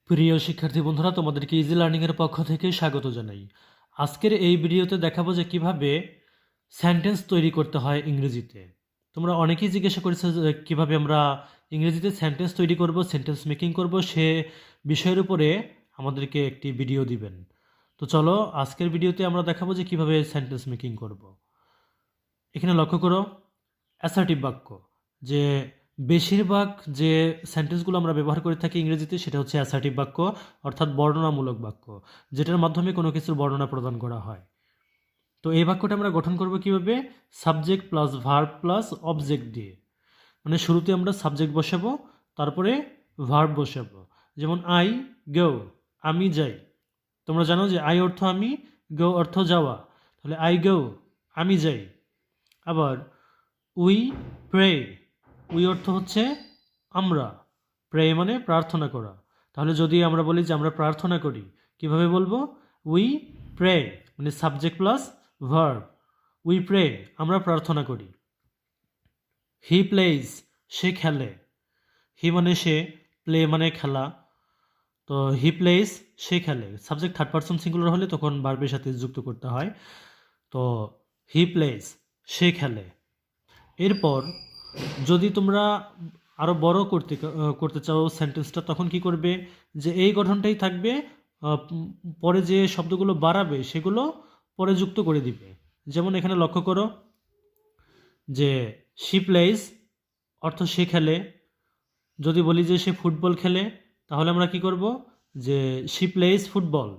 প্রিয় শিক্ষার্থী বন্ধুরা, তোমাদেরকে ইজি লার্নিংয়ের পক্ষ থেকে স্বাগত জানাই। আজকের এই ভিডিওতে দেখাবো যে কিভাবে সেন্টেন্স তৈরি করতে হয় ইংরেজিতে। তোমরা অনেকেই জিজ্ঞাসা করেছো যে কীভাবে আমরা ইংরেজিতে সেন্টেন্স তৈরি করব, সেন্টেন্স মেকিং করব, সে বিষয়ের উপরে আমাদেরকে একটি ভিডিও দিবেন। তো চলো আজকের ভিডিওতে আমরা দেখাবো যে কিভাবে সেন্টেন্স মেকিং করব। এখানে লক্ষ্য করো, অ্যাসার্টিভ বাক্য, যে বেশিরভাগ যে সেন্টেন্সগুলো আমরা ব্যবহার করে থাকি ইংরেজিতে সেটা হচ্ছে অ্যাসার্টিভ বাক্য, অর্থাৎ বর্ণনামূলক বাক্য, যেটার মাধ্যমে কোনো কিছুর বর্ণনা প্রদান করা হয়। তো এই বাক্যটা আমরা গঠন করব কিভাবে? Subject plus verb plus object দিয়ে। মানে শুরুতে আমরা সাবজেক্ট বসাবো, তারপরে ভার্ব বসাবো। যেমন আই গো, আমি যাই। তোমরা জানো যে আই অর্থ আমি, গো অর্থ যাওয়া, তাহলে আই গো, আমি যাই। আবার উই প্রে, উই অর্থ হচ্ছে আমরা, প্রে মানে প্রার্থনা করা। তাহলে যদি আমরা বলি যে আমরা প্রার্থনা করি, কিভাবে বলবো? উই প্রে, মানে subject plus verb. We pray, আমরা প্রার্থনা করি। হি প্লেজ, সে খেলে। হি মানে সে, প্লে মানে খেলা। তো হি প্লেজ, সে খেলে। সাবজেক্ট থার্ড পারসন সিঙ্গুলার হলে তখন ভার্বের সাথে যুক্ত করতে হয়। তো হি প্লেজ, সে খেলে। এরপর যদি তোমরা আরও বড় করতে চাও সেন্টেন্সটা, তখন কি করবে? যে এই গঠনটাই থাকবে, পরে যে শব্দগুলো বাড়াবে সেগুলো পরে যুক্ত করে দিবে। যেমন এখানে লক্ষ্য করো যে শি প্লেজ অর্থ সে খেলে। যদি বলি যে সে ফুটবল খেলে, তাহলে আমরা কি করব? যে শি প্লেজ ফুটবল,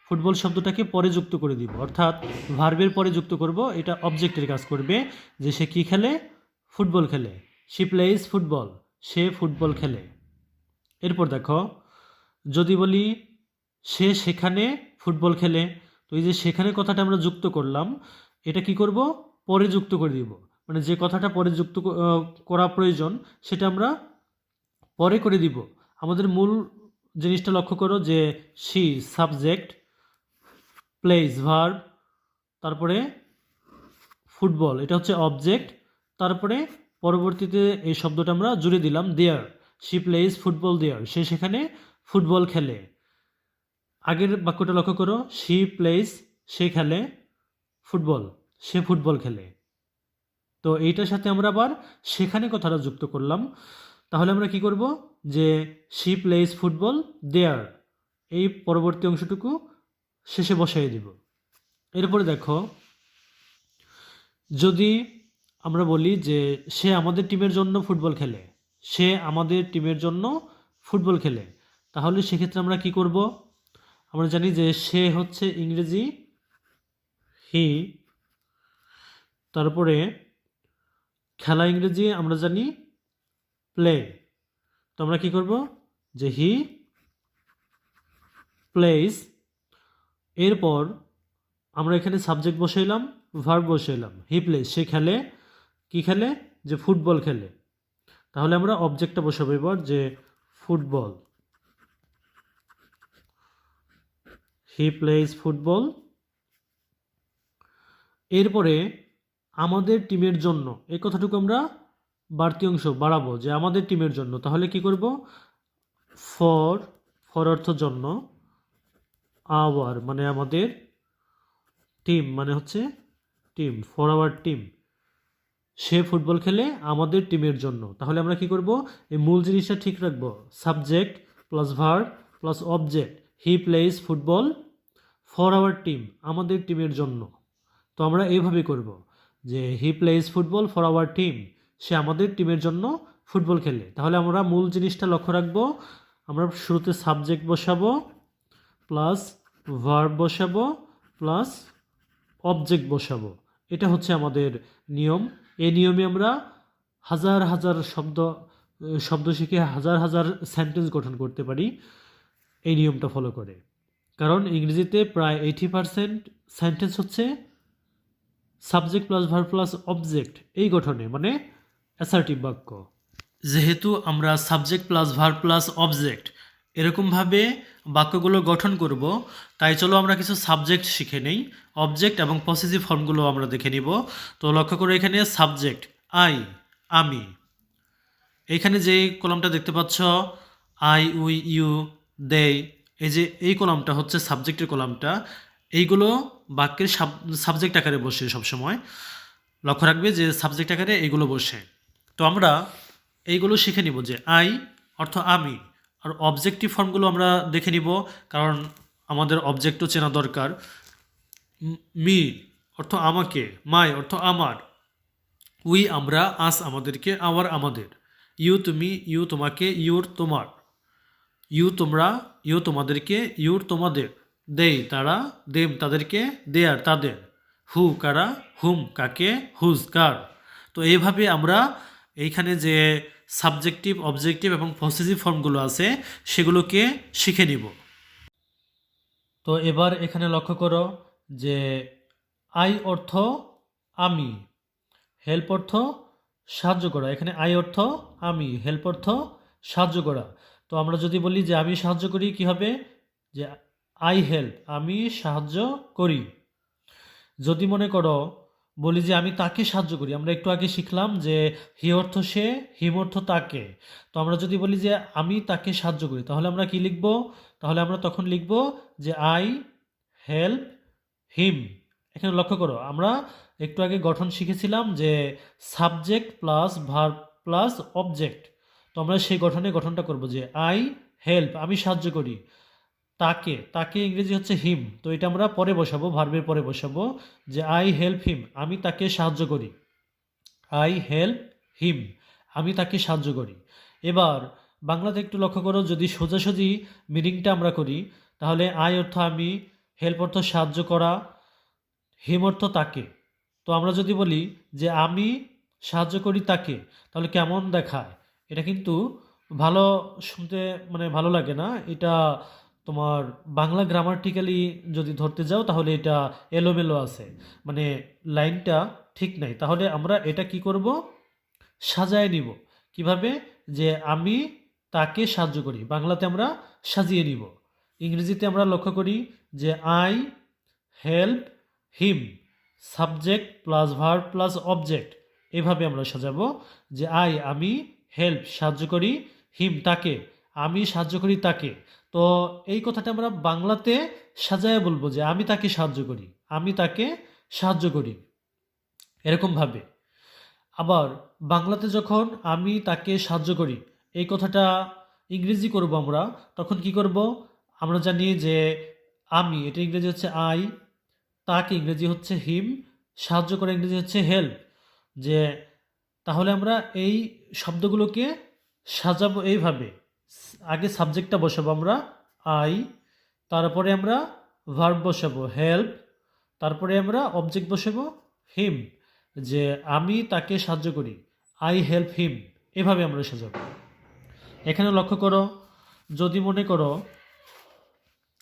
ফুটবল শব্দটাকে পরে যুক্ত করে দিব, অর্থাৎ ভার্বের পরে যুক্ত করব। এটা অবজেক্টের কাজ করবে, যে সে কি খেলে? ফুটবল খেলে। শি প্লেজ ফুটবল, সে ফুটবল খেলে। এরপর দেখো, যদি বলি সে সেখানে ফুটবল খেলে, তো এই যে সেখানে কথাটা আমরা যুক্ত করলাম, এটা কি করব? পরে যুক্ত করে দিব। মানে যে কথাটা পরে যুক্ত করা প্রয়োজন সেটা আমরা পরে করে দিব। আমাদের মূল জিনিসটা লক্ষ্য করো যে শি সাবজেক্ট, প্লেস ভার্ব, তারপরে ফুটবল এটা হচ্ছে অবজেক্ট, তারপরে পরবর্তীতে এই শব্দটা আমরা জুড়ে দিলাম দেয়ার। শি প্লেস ফুটবল দেয়ার, সে সেখানে ফুটবল খেলে। আগের বাক্যটা লক্ষ্য করো, শি প্লেস, সে খেলে ফুটবল, সে ফুটবল খেলে। তো এইটার সাথে আমরা আবার সেখানে কথাটা যুক্ত করলাম। তাহলে আমরা কি করব? যে শি প্লেস ফুটবল দেয়ার, এই পরবর্তী অংশটুকু শেষে বসাই দিব। এরপরে দেখো, যদি আমরা বলি যে সে আমাদের টিমের জন্য ফুটবল খেলে, সে আমাদের টিমের জন্য ফুটবল খেলে, তাহলে সেক্ষেত্রে আমরা কি করব? আমরা জানি যে সে হচ্ছে ইংরেজি হি, তারপরে খেলা ইংরেজি আমরা জানি প্লে। তো আমরা কি করব? যে হি প্লেস, এরপর আমরা এখানে সাবজেক্ট বসাইলাম, ভার্ব বসাইলাম। হি প্লেস, সে খেলে, কি খেলে? যে ফুটবল খেলে। তাহলে আমরা অবজেক্টটা বসাবো এবার, যে ফুটবল, হি প্লেস ফুটবল। এরপরে আমাদের টিমের জন্য, এই কথাটুকু আমরা বাড়তি অংশ বাড়াবো, যে আমাদের টিমের জন্য। তাহলে কি করব? ফর, ফর অর্থ জন্য, আওয়ার মানে আমাদের, টিম মানে হচ্ছে team, for our team, say football খেলে আমাদের টিমের জন্য। তাহলে আমরা কি করব? এই মূল জিনিসটা ঠিক রাখবো, subject plus verb plus object. He plays football for our team, আমাদের টিমের জন্য। তো আমরা এইভাবে করব, যে he plays football for our team, সে আমাদের টিমের জন্য ফুটবল খেলে। তাহলে আমরা মূল জিনিসটা লক্ষ্য রাখবো, আমরা শুরুতে সাবজেক্ট বসাবো প্লাস ভার্ব বসাবো প্লাস অবজেক্ট বসাবো। এটা হচ্ছে আমাদের নিয়ম। এই নিয়মে আমরা হাজার হাজার শব্দ শিখে হাজার হাজার সেন্টেন্স গঠন করতে পারি এই নিয়মটা ফলো করে। কারণ ইংরেজিতে প্রায় 80% সেন্টেন্স হচ্ছে subject plus verb plus object এই গঠনে, মানে অ্যাসার্টিভ বাক্য। যেহেতু আমরা subject plus verb plus object এরকমভাবে বাক্যগুলো গঠন করব, তাই চলো আমরা কিছু সাবজেক্ট শিখে নেই, অবজেক্ট এবং পসেসিভ ফর্মগুলো আমরা দেখে নিব। তো লক্ষ্য করে এখানে সাবজেক্ট আই, আমি। এখানে যে কলমটা দেখতে পাচ্ছ, আই উই ইউ দেই, এই যে এই কলামটা হচ্ছে সাবজেক্টের কলামটা, এইগুলো বাক্যের সাবজেক্ট আকারে বসে সবসময়। লক্ষ্য রাখবে যে সাবজেক্ট আকারে এইগুলো বসে। তো আমরা এইগুলো শিখে নিব যে আই অর্থ আমি, আর অবজেক্টিভ ফর্মগুলো আমরা দেখে নিব, কারণ আমাদের অবজেক্টও চেনা দরকার। মি অর্থ আমাকে, মাই অর্থ আমার, উই আমরা, আস আমাদেরকে, আওয়ার আমাদের, ইউ তুমি, ইউ তোমাকে, ইউর তোমার, ইউ তোমরা, ইউ তোমাদেরকে, ইউর তোমাদের, দেই তারা, দেম তাদেরকে, দেয়ার তাদের, হু কারা, হুম কাকে, হুজ কার। তো এইভাবে আমরা এইখানে যে সাবজেক্টিভ, অবজেক্টিভ এবং পসেসিভ ফর্মগুলো আছে সেগুলোকে শিখে নিব। তো এবার এখানে লক্ষ্য করো যে আই অর্থ আমি, হেল্প অর্থ সাহায্য করা। এখানে আই অর্থ আমি, হেল্প অর্থ সাহায্য করা। তো আমরা যদি বলি যে আমি সাহায্য করি, কি হবে? যে আই হেল্প, আমি সাহায্য করি। যদি মনে করো বলি যে আমি তাকে সাহায্য করি, আমরা একটু আগে শিখলাম যে হি অর্থ সে, হিম অর্থ তাকে। তো আমরা যদি বলি যে আমি তাকে সাহায্য করি, তাহলে আমরা কি লিখব? তাহলে আমরা তখন লিখব যে আই হেল্প হিম। এখানে লক্ষ্য করো, আমরা একটু আগে গঠন শিখেছিলাম যে subject plus verb plus object. তো আমরা সেই গঠনটা করব যে আই হেল্প, আমি সাহায্য করি তাকে, তাকে ইংরেজি হচ্ছে হিম। তো এটা আমরা পরে বসাবো, ভার্বের পরে বসাবো যে আই হেল্প হিম, আমি তাকে সাহায্য করি। আই হেল্প হিম, আমি তাকে সাহায্য করি। এবার বাংলাতে একটু লক্ষ্য করো, যদি সোজাসুজি মিনিংটা আমরা করি, তাহলে আই অর্থ আমি, হেল্প অর্থ সাহায্য করা, হিম অর্থ তাকে। তো আমরা যদি বলি যে আমি সাহায্য করি তাকে, তাহলে কেমন দেখায়? এটা কিন্তু ভালো শুনতে, মানে ভালো লাগে না। এটা তোমার বাংলা গ্রামাটিক্যালি যদি ধরতে যাও, তাহলে এটা এলোমেলো আছে, মানে লাইনটা ঠিক নাই। তাহলে আমরা এটা কি করব? সাজায় নিব। কিভাবে? যে আমি তাকে সাহায্য করি, বাংলাতে আমরা সাজিয়ে নিব। ইংরেজিতে আমরা লক্ষ্য করি যে I help him, subject plus verb plus object, এভাবে আমরা সাজাবো যে আই আমি, হেল্প সাহায্য করি, হিম তাকে, আমি সাহায্য করি তাকে। তো এই কথাটা আমরা বাংলাতে সাজায় বলবো যে আমি তাকে সাহায্য করি, আমি তাকে সাহায্য করি, এরকমভাবে। আবার বাংলাতে যখন আমি তাকে সাহায্য করি এই কথাটা ইংরেজি করব আমরা, তখন কি করব? আমরা জানি যে আমি, এটা ইংরেজি হচ্ছে আই, তাকে ইংরেজি হচ্ছে হিম, সাহায্য করে ইংরেজি হচ্ছে হেল্প। যে তাহলে আমরা এই শব্দগুলোকে সাজাবো এইভাবে, আগে সাবজেক্টটা বসাবো আমরা আই, তারপরে আমরা ভার্ব বসাবো হেল্প, তারপরে আমরা অবজেক্ট বসাবো হিম, যে আমি তাকে সাহায্য করি, আই হেল্প হিম, এভাবে আমরা সাজাবো। এখানে লক্ষ্য করো, যদি মনে করো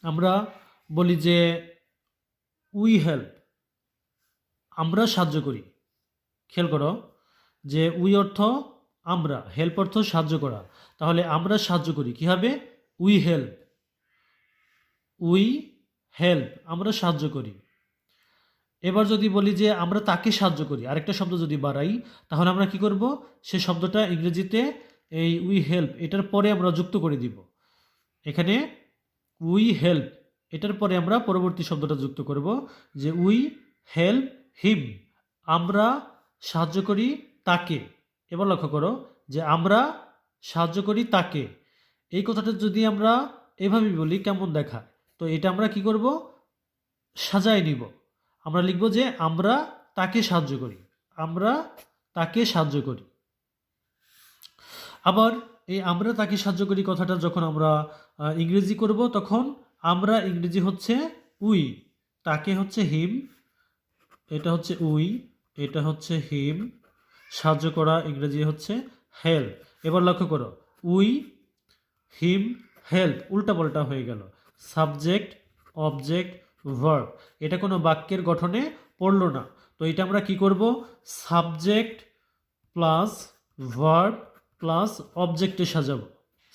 আমরা বলি যে উই হেল্প, আমরা সাহায্য করি, খেয়াল করো যে উই অর্থ আমরা, হেল্প অর্থ সাহায্য করা, তাহলে আমরা সাহায্য করি কি হবে? উই হেল্প, উই হেল্প, আমরা সাহায্য করি। এবার যদি বলি যে আমরা তাকে সাহায্য করি, আরেকটা শব্দ যদি বাড়াই, তাহলে আমরা কি করব? সে শব্দটা ইংরেজিতে এই উই হেল্প এটার পরে আমরা যুক্ত করে দিব। এখানে উই হেল্প এটার পরে আমরা পরবর্তী শব্দটা যুক্ত করব যে উই হেল্প হিম, আমরা সাহায্য করি তাকে। এবার লক্ষ্য করো যে আমরা সাহায্য করি তাকে, এই কথাটা যদি আমরা এভাবে বলি কেমন দেখায়? তো এটা আমরা কি করব? সাজায় নিব। আমরা লিখব যে আমরা তাকে সাহায্য করি, আমরা তাকে সাহায্য করি। আবার এই আমরা তাকে সাহায্য করি কথাটা যখন আমরা ইংরেজি করব, তখন আমরা ইংরেজি হচ্ছে উই, তাকে হচ্ছে হিম, এটা হচ্ছে উই, এটা হচ্ছে হিম, সাহায্য করা ইংরেজি হচ্ছে হেল্প। এবার লক্ষ্য করো উই হিম হেল্প উল্টাপাল্টা হয়ে গেল, সাবজেক্ট অবজেক্ট ভার্ব, এটা কোনো বাক্যের গঠনে পড়লো না। তো এটা আমরা কি করব? সাবজেক্ট প্লাস ভার্ব প্লাস অবজেক্টে সাজাবো,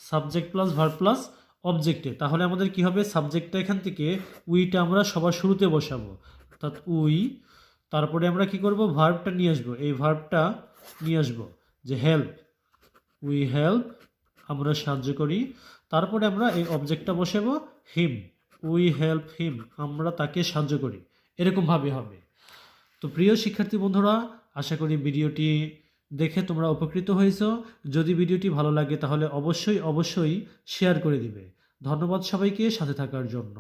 সাবজেক্ট প্লাস ভার্ব প্লাস অবজেক্টে। তাহলে আমাদের কি হবে? সাবজেক্টটা এখান থেকে উইটা আমরা সবার শুরুতে বসাবো, অর্থাৎ উই, তারপরে আমরা কি করব? ভার্বটা নিয়ে আসবো, এই ভার্বটা নিয়ে আসবো যে হেল্প, উই হেল্প, আমরা সাহায্য করি। তারপরে আমরা এই অবজেক্টটা বসাবো হিম, উই হেল্প হিম, আমরা তাকে সাহায্য করি, এরকমভাবে হবে। তো প্রিয় শিক্ষার্থী বন্ধুরা, আশা করি ভিডিওটি দেখে তোমরা উপকৃত হয়েছো। যদি ভিডিওটি ভালো লাগে তাহলে অবশ্যই শেয়ার করে দিবে। ধন্যবাদ সবাইকে সাথে থাকার জন্য।